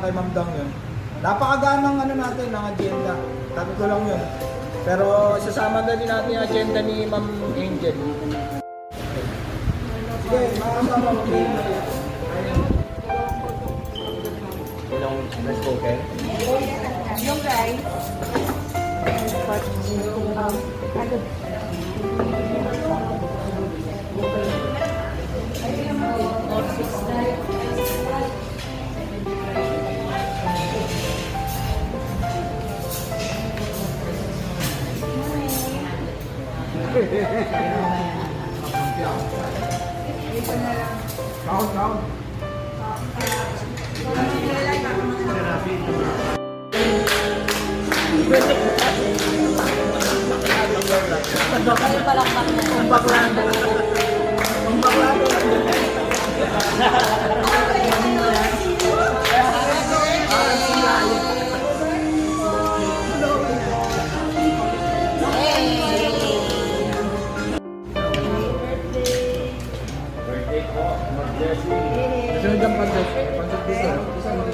kay Ma'am Dang yun. Napakaganang ano natin, ng agenda. Sabi ko lang yun. Pero isasama na din natin yung agenda ni Ma'am Angel. Sige, makakasama mo. Yung rice cooker. Yung rice. Count. Ay, palakpak na. Ang baklado. Birthday ko. Mag-bless you. Kasi nandiyan pa dito.